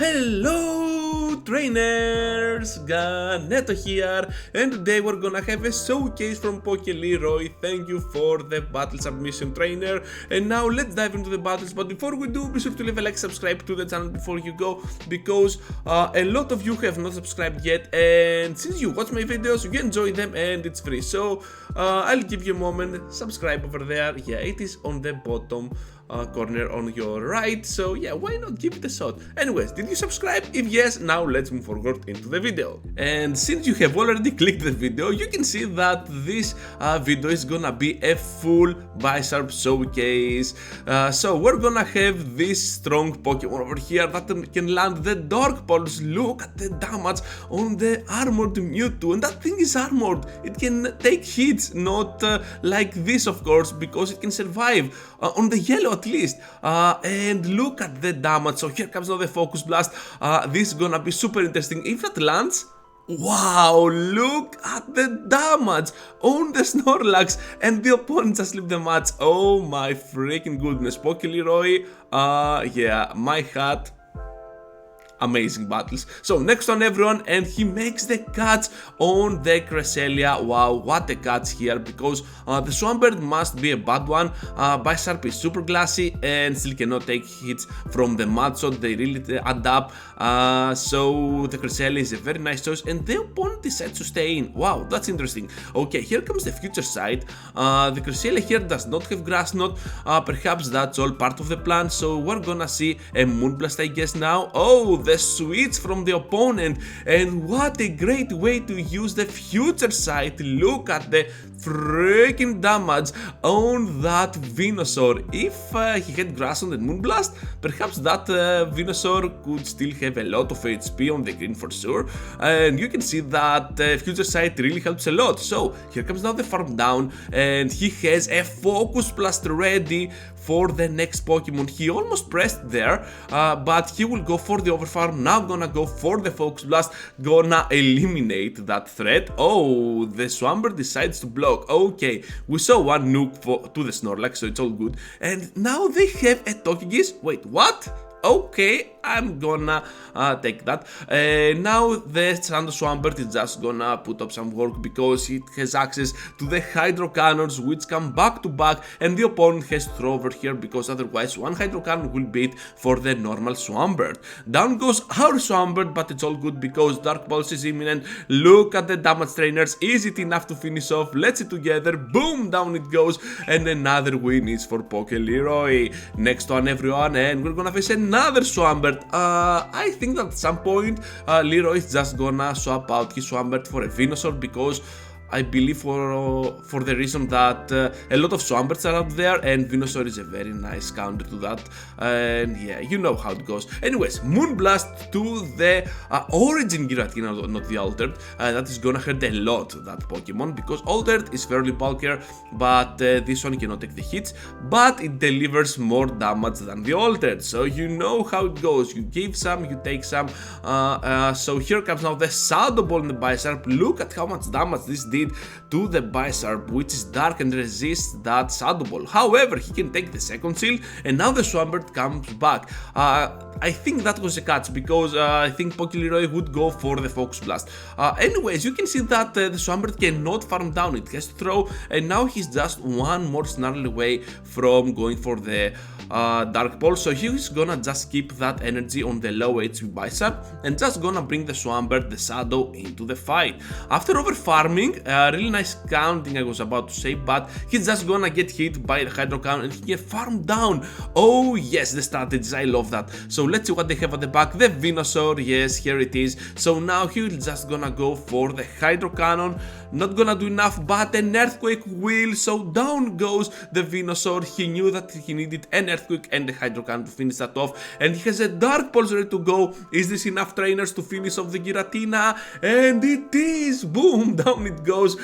Hello trainers, Ganeto here, and today we're gonna have a showcase from PokeLeeRoy. Thank you for the battle submission, trainer. And now let's dive into the battles, but before we do, be sure to leave a like, subscribe to the channel before you go, because a lot of you have not subscribed yet, and since you watch my videos, you enjoy them and it's free. So I'll give you a moment, subscribe over there. Yeah, it is on the bottom corner on your right, so yeah, why not give it a shot? Anyways, did you subscribe? If yes, now let's move forward into the video. And since you have already clicked the video, you can see that this video is gonna be a full BISHARP showcase. So we're gonna have this strong Pokemon over here that can land the Dark Pulse. Look at the damage on the armored Mewtwo, and that thing is armored. It can take hits, not like this of course, because it can survive on the yellow at least. And look at the damage. So here comes now the Focus Blast. This is gonna be super interesting if that lands. Wow, look at the damage on the Snorlax, and the opponent just leave the match. Oh my freaking goodness. PokeLeeRoy, yeah, my hat. Amazing battles. So next on everyone, and he makes the catch on the Cresselia. Wow, what a catch here, because the Swampert must be a bad one. BISHARP is super glassy and still cannot take hits from the mud shot. They really adapt. So the Cresselia is a very nice choice, and the opponent decides to stay in. Wow, that's interesting. Okay, here comes the future side. The Cresselia here does not have Grass Knot. Perhaps that's all part of the plan. So we're gonna see a Moonblast, I guess now. Oh, the switch from the opponent, and what a great way to use the future sight. Look at the freaking damage on that Venusaur. If he had Grass on the Moonblast, perhaps that Venusaur could still have a lot of HP on the green for sure, and you can see that future sight really helps a lot. So here comes now the farm down, and he has a Focus Blast ready for the next Pokemon. He almost pressed there, but he will go for the overfarm. Now gonna go for the Focus Blast, gonna eliminate that threat. Oh, the Swampert decides to block. Okay, we saw one nuke to the Snorlax, so it's all good. And now they have a Togekiss. Wait, what? Okay, I'm gonna take that. Now the Sando Swampert is just gonna put up some work, because it has access to the Hydro Cannons, which come back to back, and the opponent has to throw over here, because otherwise one Hydro Cannon will beat for the normal Swampert. Down goes our Swampert, but it's all good because Dark Pulse is imminent. Look at the damage, trainers. Is it enough to finish off? Let's see together. Boom, down it goes, and another win is for PokeLeeRoy. Next one, everyone, and we're gonna face another Swampert. I think that at some point Leeroy is just gonna swap out his Swampert for a Venusaur, because I believe for the reason that a lot of Swamperts are out there, and Venusaur is a very nice counter to that, and yeah, you know how it goes. Anyways, Moonblast to the Origin Giratina, not the Altered. That is gonna hurt a lot, that Pokemon, because Altered is fairly bulkier, but this one cannot take the hits, but it delivers more damage than the Altered, so you know how it goes. You give some, you take some. So here comes now the Shadow Ball in the BISHARP. Look at how much damage this did to the BISHARP, which is dark and resists that Shadow Ball. However, he can take the second seal, and now the Swampert comes back. I think that was a catch, because I think PokeLeeRoy would go for the Focus Blast. Anyways, you can see that the Swampert cannot farm down, it has to throw, and now he's just one more snarl away from going for the Dark Pulse, so he's gonna just keep that energy on the low HP BISHARP, and just gonna bring the Swampert, the Shadow, into the fight. After over farming, really nice counting I was about to say, but he's just gonna get hit by the Hydro Cannon, and he can farm down. Oh yes, the strategies, I love that. So let's see what they have at the back. The Venusaur, yes, here it is. So now he's just gonna go for the Hydro Cannon. Not gonna do enough, but an Earthquake will. So down goes the Venusaur. He knew that he needed an Earthquake and the Hydro Cannon to finish that off, and he has a Dark Pulse ready to go. Is this enough, trainers, to finish off the Giratina? And it is. Boom, down it goes.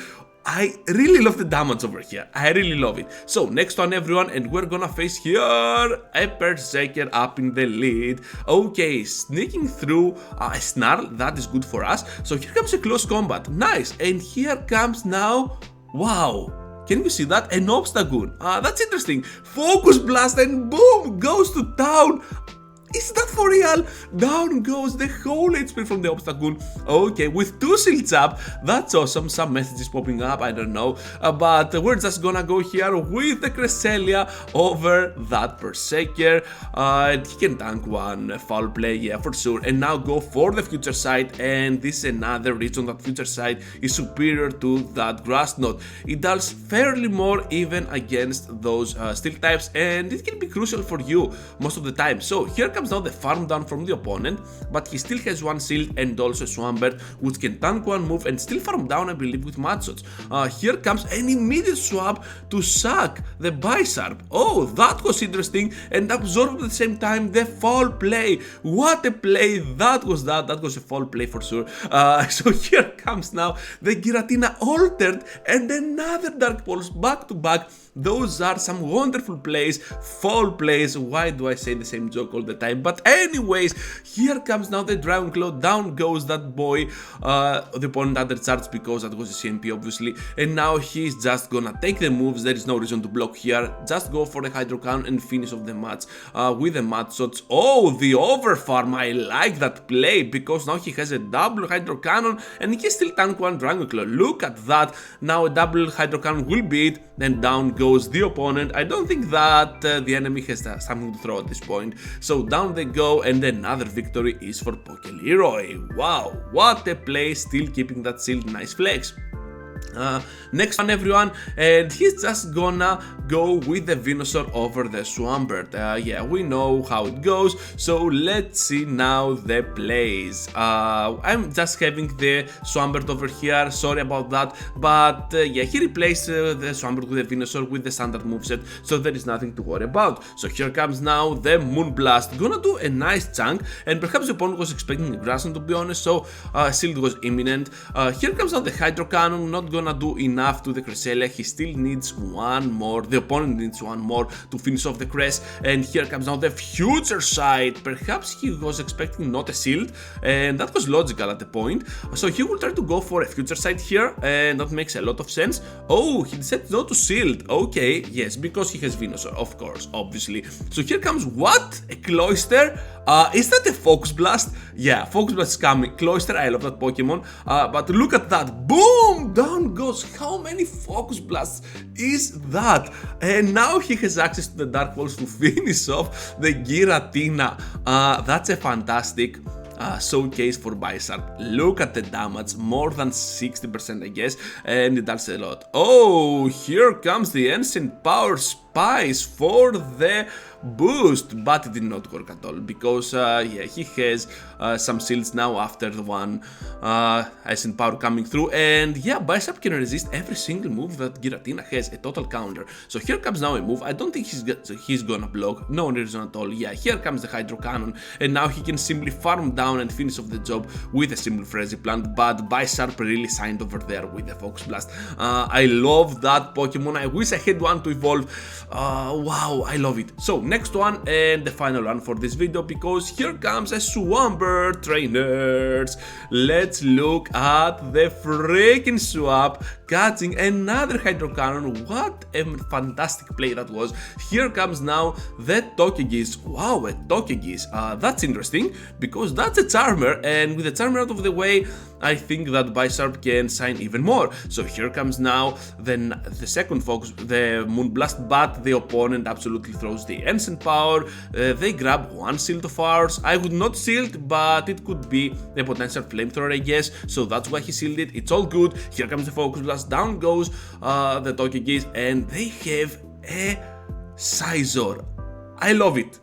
I really love the damage over here. I really love it. So next one, everyone, and we're gonna face here a Perrserker up in the lead. Okay, sneaking through a Snarl, that is good for us. So here comes a close combat. Nice. And here comes now, wow, can you see that? An Obstagoon. That's interesting. Focus Blast, and boom, goes to town. Is that for real? Down goes the whole HP from the obstacle. Okay, with 2 shields up, that's awesome. Some messages popping up, I don't know. But we're just gonna go here with the Cresselia over that Perrserker. He can tank one foul play, yeah, for sure. And now go for the future sight. And this is another reason that future sight is superior to that grass knot. It does fairly more even against those steel types, and it can be crucial for you most of the time. So here comes now the farm down from the opponent, but he still has one shield and also Swampert, which can tank one move and still farm down, I believe, with mud shots. Here comes an immediate swap to sack the BISHARP. Oh, that was interesting, and absorb at the same time the foul play. What a play that was! That was a foul play for sure. So here comes now the Giratina altered and another Dark Pulse back to back. Those are some wonderful plays, foul plays. Why do I say the same joke all the time? But anyways, here comes now the Dragon Claw. Down goes that boy. The opponent undercharged because that was a CMP obviously. And now he's just gonna take the moves. There is no reason to block here. Just go for the Hydro Cannon and finish off the match with the mud shots. Oh, the overfarm. I like that play because now he has a double Hydro Cannon and he can still tank one Dragon Claw. Look at that. Now a double Hydro Cannon will beat. Then down goes the opponent. I don't think that the enemy has something to throw at this point. So down they go, and another victory is for PokeLeeRoy. Wow, what a play, still keeping that shield, nice flex. Next one, everyone, and he's just gonna go with the Venusaur over the Swampert. Yeah, we know how it goes, so let's see now the plays. I'm just having the Swampert over here, sorry about that, but yeah, he replaced the Swampert with the Venusaur with the standard moveset, so there is nothing to worry about. So here comes now the Moonblast, gonna do a nice chunk, and perhaps the opponent was expecting a Grassland, to be honest, so shield was imminent. Here comes now the Hydro Cannon, not gonna do enough to the Cresselia. He still needs one more, the opponent needs one more to finish off the Cress, and here comes now the future sight. Perhaps he was expecting not a shield, and that was logical at the point, so he will try to go for a future sight here, and that makes a lot of sense. Oh, he decided not to shield. Okay, yes, because he has Venusaur, of course, obviously. So here comes what? A Cloyster? Is that a Focus Blast? Yeah, Focus Blast is coming. Cloyster, I love that Pokemon, but look at that. Boom! Down goes. How many Focus Blasts is that? And now he has access to the Dark Pulse to finish off the Giratina. That's a fantastic showcase for BISHARP. Look at the damage, more than 60% I guess, and it does a lot. Oh, here comes the Ancient Power Spice for the boost, but it did not work at all because yeah, he has some shields now after the one Ancient Power coming through, and yeah, BISHARP can resist every single move that Giratina has, a total counter. So here comes now a move, I don't think he's gonna block, no reason at all. Yeah, here comes the Hydro Cannon, and now he can simply farm down and finish off the job with a simple Frenzy Plant, but BISHARP really signed over there with the Focus Blast. I love that Pokemon, I wish I had one to evolve. Wow, I love it. So next one and the final one for this video, because here comes a Swampert trainers. Let's look at the freaking swap, catching another Hydro Cannon. What a fantastic play that was. Here comes now the Togekiss. Wow, a Togekiss. That's interesting because that's a Charmer, and with the Charmer out of the way, I think that BISHARP can sign even more. So here comes now the second Focus, the Moonblast, but the opponent absolutely throws the Ancient Power. They grab one shield of ours. I would not shield, but it could be a potential Flamethrower, I guess, so that's why he shielded. It's all good. Here comes the Focus Blast, down goes the Togekiss, and they have a Scizor. I love it.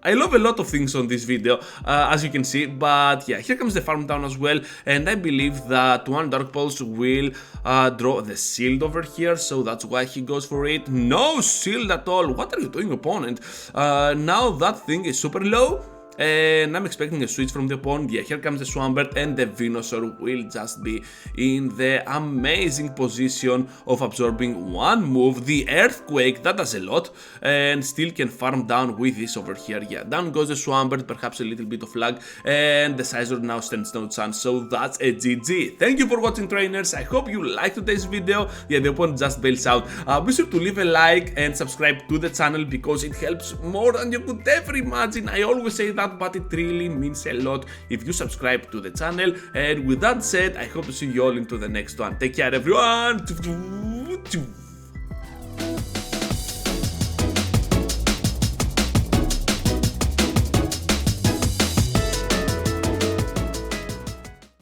I love a lot of things on this video, as you can see, but yeah, here comes the farm down as well, and I believe that one Dark Pulse will draw the shield over here, so that's why he goes for it. No shield at all. What are you doing, opponent? Now that thing is super low, and I'm expecting a switch from the opponent. Yeah, here comes the Swampert, and the Venusaur will just be in the amazing position of absorbing one move, the Earthquake. That does a lot, and still can farm down with this over here. Yeah, down goes the Swampert, perhaps a little bit of lag, and the Scizor now stands no chance, so that's a GG. Thank you for watching, trainers. I hope you liked today's video. Yeah, the opponent just bails out. Be sure to leave a like and subscribe to the channel because it helps more than you could ever imagine. I always say that that, but it really means a lot if you subscribe to the channel. And with that said, I hope to see you all into the next one. Take care, everyone.